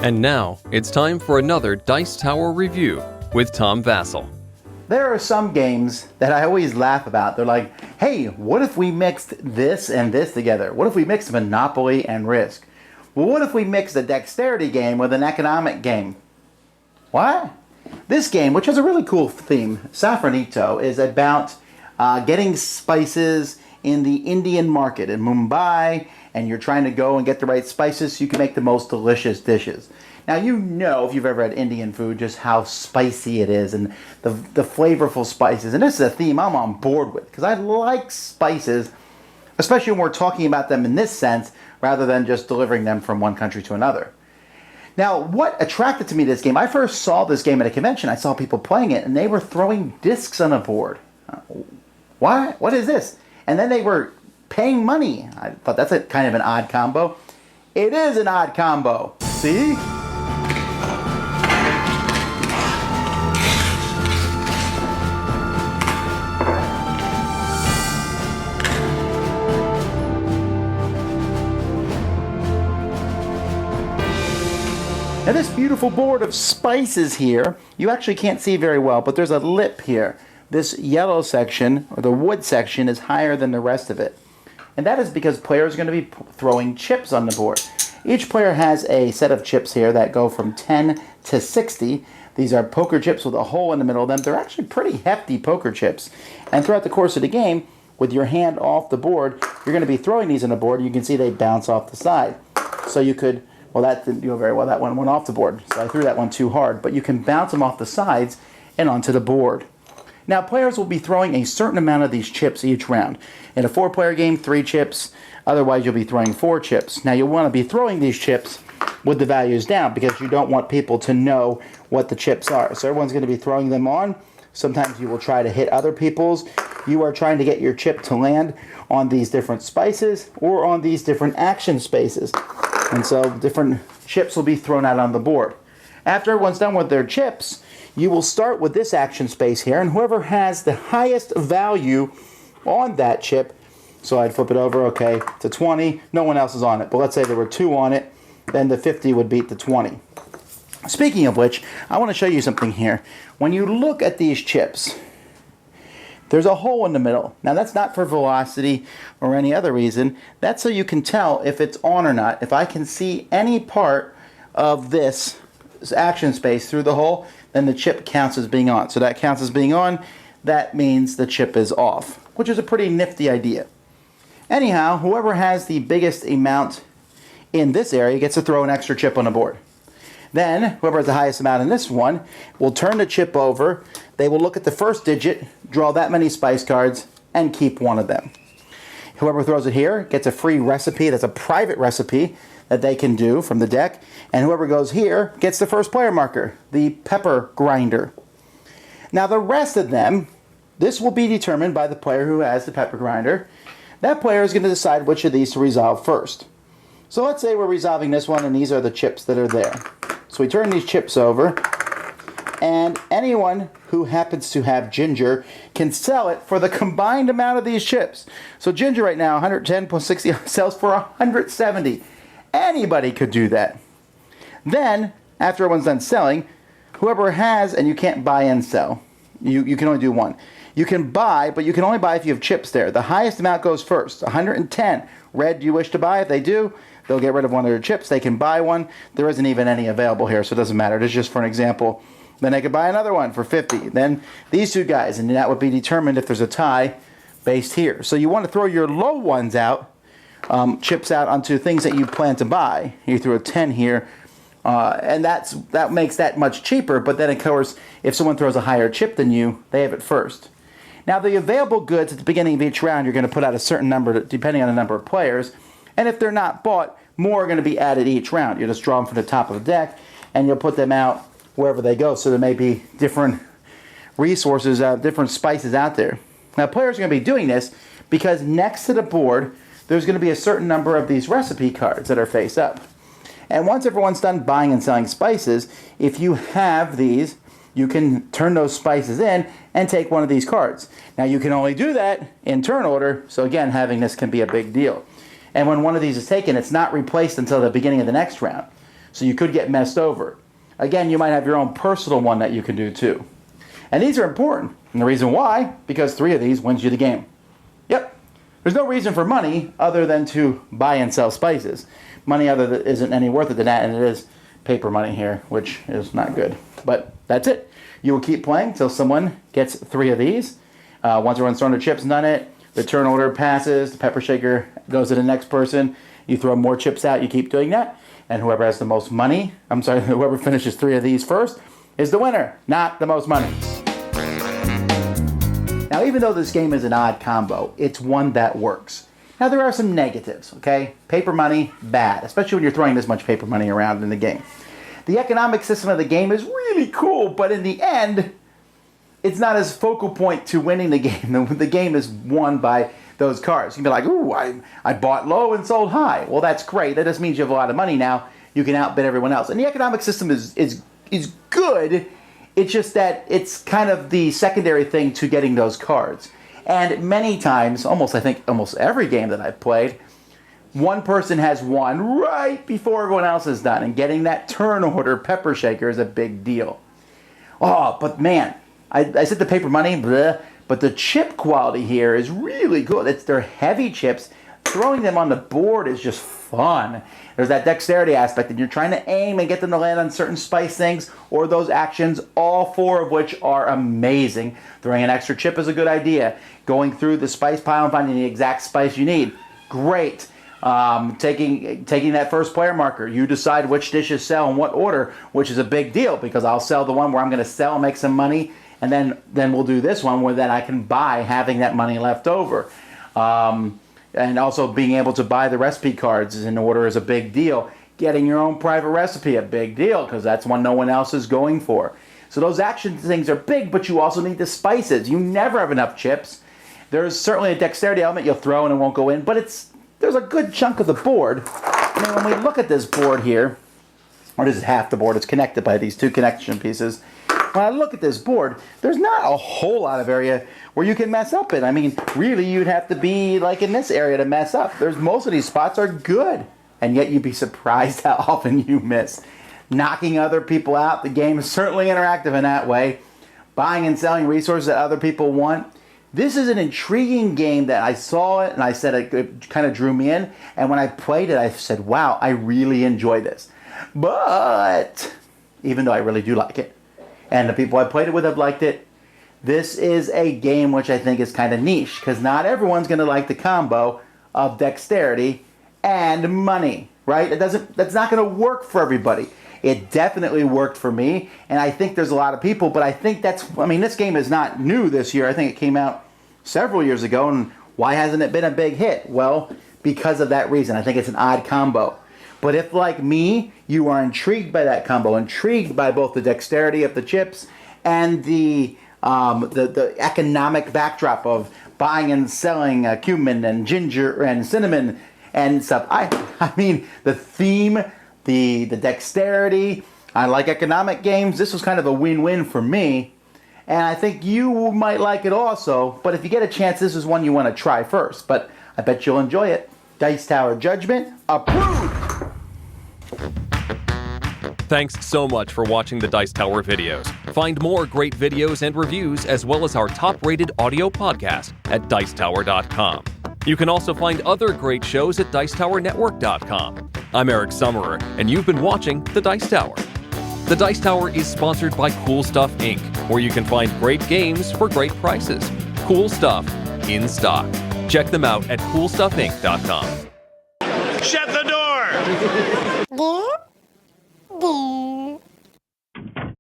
And now, it's time for another Dice Tower review with Tom Vasel. There are some games that I always laugh about. They're like, hey, what if we mixed this and this together? What if we mixed Monopoly and Risk? Well, what if we mixed a dexterity game with an economic game? What? This game, which has a really cool theme, Safranito, is about getting spices in the Indian market in Mumbai, and you're trying to go and get the right spices so you can make the most delicious dishes. Now, you know, if you've ever had Indian food, just how spicy it is and the flavorful spices. And this is a theme I'm on board with because I like spices, especially when we're talking about them in this sense rather than just delivering them from one country to another. Now, what attracted to me to this game, I first saw this game at a convention. I saw people playing it, and they were throwing discs on a board. What? What is this? And then they were paying money. I thought that's a kind of an odd combo. It is an odd combo. See? Now this beautiful board of spices here, you actually can't see very well, but there's a lip here. This yellow section, or the wood section, is higher than the rest of it. And that is because players are going to be throwing chips on the board. Each player has a set of chips here that go from 10 to 60. These are poker chips with a hole in the middle of them. They're actually pretty hefty poker chips. And throughout the course of the game, with your hand off the board, you're going to be throwing these on the board. You can see they bounce off the side. So you could... Well, that didn't go very well. That one went off the board, so I threw that one too hard. But you can bounce them off the sides and onto the board. Now, players will be throwing a certain amount of these chips each round. In a 4-player game, 3 chips. Otherwise, you'll be throwing 4 chips. Now, you'll want to be throwing these chips with the values down because you don't want people to know what the chips are. So everyone's going to be throwing them on. Sometimes you will try to hit other people's. You are trying to get your chip to land on these different spices or on these different action spaces. And so different chips will be thrown out on the board. After everyone's done with their chips, you will start with this action space here, and whoever has the highest value on that chip, so I'd flip it over, okay, to 20, no one else is on it. But let's say there were 2 on it, then the 50 would beat the 20. Speaking of which, I want to show you something here. When you look at these chips, there's a hole in the middle. Now that's not for velocity or any other reason. That's so you can tell if it's on or not. If I can see any part of this action space through the hole, then the chip counts as being on. So that counts as being on. That means the chip is off, which is a pretty nifty idea. Anyhow, whoever has the biggest amount in this area gets to throw an extra chip on the board. Then, whoever has the highest amount in this one will turn the chip over. They will look at the first digit, draw that many spice cards, and keep one of them. Whoever throws it here gets a free recipe. That's a private recipe that they can do from the deck. And whoever goes here gets the first player marker, the pepper grinder. Now the rest of them, this will be determined by the player who has the pepper grinder. That player is going to decide which of these to resolve first. So let's say we're resolving this one, and these are the chips that are there. So we turn these chips over, and anyone who happens to have ginger can sell it for the combined amount of these chips. So ginger right now, 110 plus 60, sells for 170. Anybody could do that. Then, after everyone's done selling, whoever has, and you can't buy and sell. You can only do one. You can buy, but you can only buy if you have chips there. The highest amount goes first, 110. Red, do you wish to buy? If they do, they'll get rid of one of their chips. They can buy one. There isn't even any available here, so it doesn't matter. It is just for an example. Then they could buy another one for 50. Then these 2 guys, and that would be determined if there's a tie based here. So you want to throw your low ones out, chips out onto things that you plan to buy. You threw a 10 here, and that makes that much cheaper. But then, of course, if someone throws a higher chip than you, they have it first. Now, the available goods at the beginning of each round, you're going to put out a certain number depending on the number of players. And if they're not bought, more are going to be added each round. You just draw them from the top of the deck, and you'll put them out wherever they go. So there may be different resources, different spices out there. Now, players are going to be doing this because next to the board, there's going to be a certain number of these recipe cards that are face up. And once everyone's done buying and selling spices, if you have these, you can turn those spices in and take one of these cards. Now, you can only do that in turn order, so again, having this can be a big deal. And when one of these is taken, it's not replaced until the beginning of the next round. so you could get messed over. Again, you might have your own personal one that you can do too. And these are important. And the reason why, because 3 of these wins you the game. Yep. There's no reason for money other than to buy and sell spices. Money isn't any worth it than that, and it is paper money here, which is not good. But that's it. You will keep playing until someone gets 3 of these. Once everyone's thrown their chips and done it, the turn order passes, the pepper shaker goes to the next person. You throw more chips out, you keep doing that. And whoever has the most money, whoever finishes 3 of these first is the winner, not the most money. Now, even though this game is an odd combo, it's one that works. Now, there are some negatives, okay? Paper money, bad, especially when you're throwing this much paper money around in the game. The economic system of the game is really cool, but in the end, it's not as focal point to winning the game. The game is won by those cards. You can be like, ooh, I bought low and sold high. Well, that's great. That just means you have a lot of money now. You can outbid everyone else. And the economic system is good. It's just that it's kind of the secondary thing to getting those cards. And many times, almost every game that I've played, one person has won right before everyone else is done. And getting that turn order pepper shaker is a big deal. Oh, but man, I said the paper money, bleh, but the chip quality here is really good. They're heavy chips. Throwing them on the board is just fun. There's that dexterity aspect, and you're trying to aim and get them to land on certain spice things or those actions, all 4 of which are amazing. Throwing an extra chip is a good idea. Going through the spice pile and finding the exact spice you need, great. Taking that first player marker, you decide which dishes sell in what order, which is a big deal because I'll sell the one where I'm going to sell and make some money, and then we'll do this one where then I can buy having that money left over. And also being able to buy the recipe cards in order is a big deal. Getting your own private recipe, a big deal, because that's one no one else is going for. So those action things are big, but you also need the spices. You never have enough chips. There's certainly a dexterity element you'll throw and it won't go in, but there's a good chunk of the board. I mean, when we look at this board here, or this is half the board, it's connected by these 2 connection pieces. When I look at this board, there's not a whole lot of area where you can mess up in. I mean, really, you'd have to be like in this area to mess up. Most of these spots are good, and yet you'd be surprised how often you miss. Knocking other people out, the game is certainly interactive in that way. Buying and selling resources that other people want. This is an intriguing game that I saw it, and I said it kind of drew me in. And when I played it, I said, wow, I really enjoy this. But, even though I really do like it, and the people I played it with have liked it, this is a game which I think is kind of niche, because not everyone's going to like the combo of dexterity and money, right? That's not going to work for everybody. It definitely worked for me, and I think there's a lot of people, but I think this game is not new this year. I think it came out several years ago, and why hasn't it been a big hit? Well, because of that reason. I think it's an odd combo. But if, like me, you are intrigued by that combo, intrigued by both the dexterity of the chips and the economic backdrop of buying and selling cumin and ginger and cinnamon and stuff, I mean, the theme, the dexterity, I like economic games. This was kind of a win-win for me, and I think you might like it also, but if you get a chance, this is one you want to try first, but I bet you'll enjoy it. Dice Tower Judgment, approved! Thanks so much for watching the Dice Tower videos. Find more great videos and reviews, as well as our top-rated audio podcast at Dicetower.com. You can also find other great shows at Dicetowernetwork.com. I'm Eric Summerer, and you've been watching The Dice Tower. The Dice Tower is sponsored by Cool Stuff Inc., where you can find great games for great prices. Cool stuff in stock. Check them out at CoolStuffInc.com. Shut the door! There?